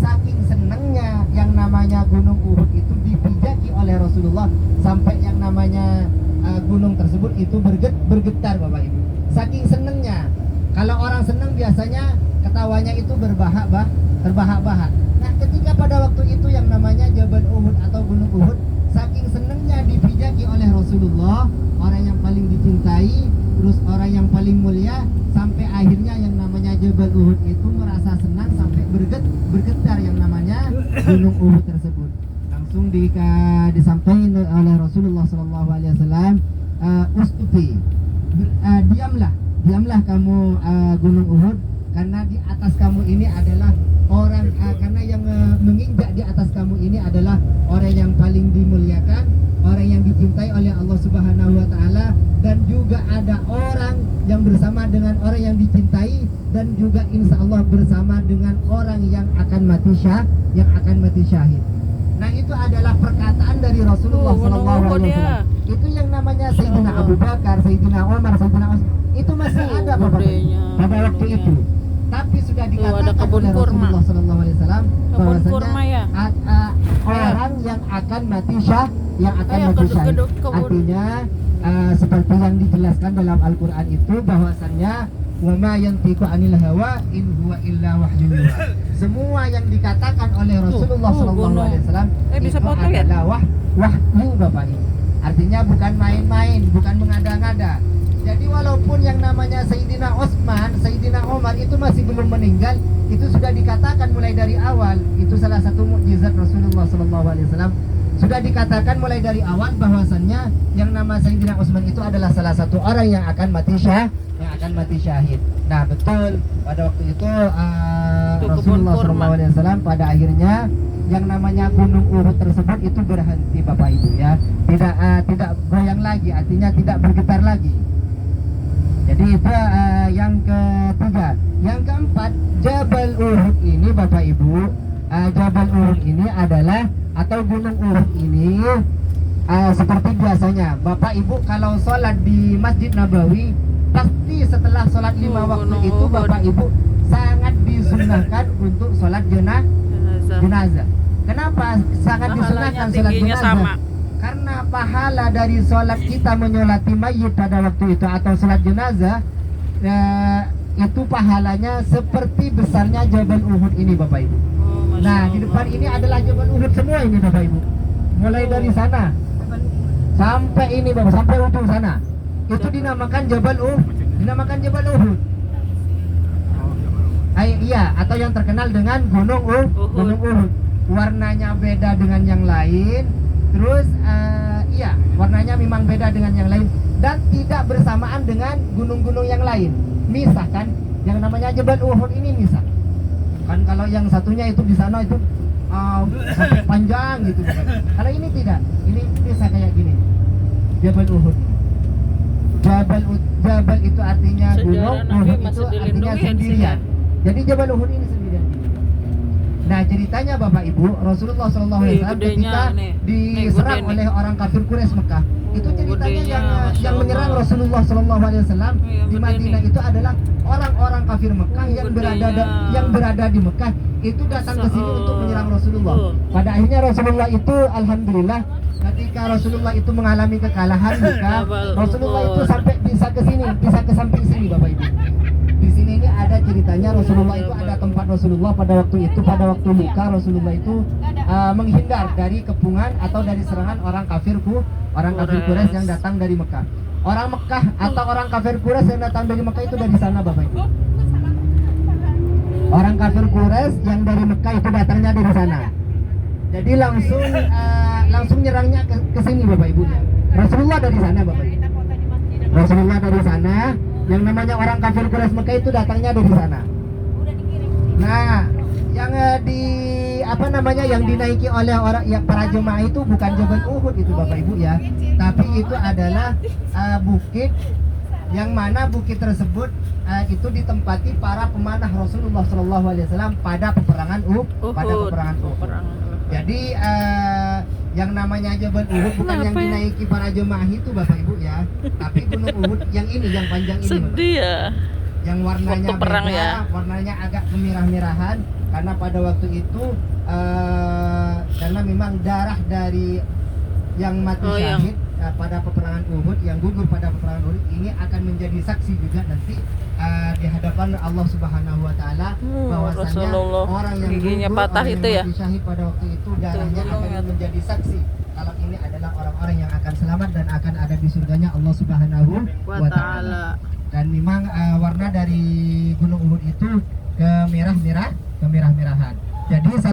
saking senangnya yang namanya Gunung Uhud itu dipijaki oleh Rasulullah sampai yang namanya gunung tersebut itu bergetar Bapak Ibu. Saking senangnya. Kalau orang senang biasanya ketawanya itu terbahak-bahak. Nah, ketika pada waktu itu yang namanya Jabal Uhud atau Gunung Uhud saking senangnya dipijaki oleh Rasulullah, orang yang paling dicintai, terus orang yang paling mulia, sampai akhirnya yang namanya Jabal Uhud itu merasa senang sampai bergetar yang namanya Gunung Uhud tersebut. Langsung disampaikan oleh Rasulullah SAW, ustufi, diamlah kamu Gunung Uhud, karena di atas kamu ini adalah orang, karena yang menginjak di atas kamu ini adalah orang yang paling dimuliakan, orang yang dicintai oleh Allah Subhanahu wa taala, dan juga ada orang yang bersama dengan orang yang dicintai, dan juga insya Allah bersama dengan orang yang akan mati syahid. Nah, itu adalah perkataan dari Rasulullah SAW. Itu yang namanya Sayyidina Abu Bakar, Sayyidina Umar, Sayyidina Osman, itu masih ada pada waktu itu. Tapi sudah dikatakan oleh Rasulullah SAW bahwasanya orang yang akan mati syahid. Artinya seperti yang dijelaskan dalam Al-Quran itu bahwasannya wa ma yantiqu anil hawa in huwa illa wahyun yuha. Semua yang dikatakan oleh Rasulullah SAW itu adalah wahyu Bapak Ibu. Artinya bukan main-main, bukan mengada-ngada. Jadi walaupun yang namanya Sayyidina Utsman, Sayyidina Umar itu masih belum meninggal, itu sudah dikatakan mulai dari awal. Itu salah satu mukjizat Rasulullah SAW. Sudah dikatakan mulai dari awal bahwasannya yang nama Sayyidina Utsman itu adalah salah satu orang yang akan mati syahid. Nah, betul pada waktu itu Rasulullah SAW pada akhirnya yang namanya Gunung Uhud tersebut itu berhenti Bapak Ibu ya. Tidak goyang lagi, artinya tidak bergetar lagi. Jadi itu yang ketiga. Yang keempat, Jabal Uhud ini Bapak Ibu, Jabal Uhud ini adalah atau Gunung Uhud ini seperti biasanya Bapak Ibu kalau sholat di Masjid Nabawi, pasti setelah sholat 5 waktu itu Bapak Ibu sangat disunahkan untuk sholat jenazah. Kenapa sangat disunahkan sholat jenazah? Karena pahala dari sholat kita menyolati mayit pada waktu itu atau sholat jenazah itu pahalanya seperti besarnya Jabal Uhud ini Bapak Ibu. Nah, di depan ini adalah Jabal Uhud semua ini Bapak Ibu. Mulai dari sana sampai ini Bapak, sampai ujung sana. Itu dinamakan Jabal Uhud. Iya, atau yang terkenal dengan Gunung Uhud. Warnanya beda dengan yang lain. Terus warnanya memang beda dengan yang lain dan tidak bersamaan dengan gunung-gunung yang lain. Misah kan, yang namanya Jabal Uhud ini misah. Kan kalau yang satunya itu di sana itu panjang gitu. Kalau ini tidak, ini bisa kayak gini. Jabal Uhud. Jabal itu artinya gunung, Uhud itu artinya sendirian. Jadi Jabal Uhud ini sendirian. Nah, ceritanya Bapak Ibu, Rasulullah SAW ketika diserang oleh orang kafir Quraisy Mekah, itu ceritanya yang menyerang Rasulullah SAW di Madinah itu adalah orang-orang kafir Mekah yang berada di Mekah itu datang ke sini untuk menyerang Rasulullah. Pada akhirnya Rasulullah itu alhamdulillah ketika Rasulullah itu mengalami kekalahan Mekah, Rasulullah itu sampai bisa ke sini, bisa ke samping sini Bapak Ibu. Di sini ini ada ceritanya Rasulullah itu ada tempat Rasulullah pada waktu itu, pada waktu luka Rasulullah itu menghindar dari kepungan atau dari serangan orang kafir Quraisy yang datang dari Mekah. Orang Mekah atau orang kafir Quraisy yang datang dari Mekah itu dari sana Bapak Ibu. Orang kafir Quraisy yang dari Mekah itu datangnya dari sana. Jadi langsung nyerangnya ke sini Bapak Ibu. Rasulullah dari sana Bapak Ibu. Rasulullah dari sana, yang namanya orang kafir Quraisy Mekah itu datangnya dari sana. Nah, yang yang dinaiki oleh orang para jemaah itu bukan Jabal Uhud itu Bapak Ibu ya, tapi itu adalah bukit yang mana bukit tersebut itu ditempati para pemanah Rasulullah SAW pada peperangan Uhud. Jadi yang namanya Jabal Uhud bukan yang dinaiki para jemaah itu Bapak Ibu ya, tapi Gunung Uhud yang ini yang panjang ini. Sedih ya. yang warnanya Waktu perang beda, ya. warnanya agak kemerah-merahan karena pada waktu itu karena memang darah dari yang mati Oh, syahid pada peperangan Uhud, yang gugur pada peperangan Uhud ini akan menjadi saksi juga nanti di hadapan Allah Subhanahu wa taala bahwasanya Rasulullah orang yang giginya gugur, patah orang itu yang ya. mati syahid pada waktu itu darahnya akan menjadi saksi kalau ini adalah orang-orang yang akan selamat dan akan ada di surganya Allah Subhanahu wa taala. Dan memang warna dari Gunung Uhud itu kemerah-merahan. Jadi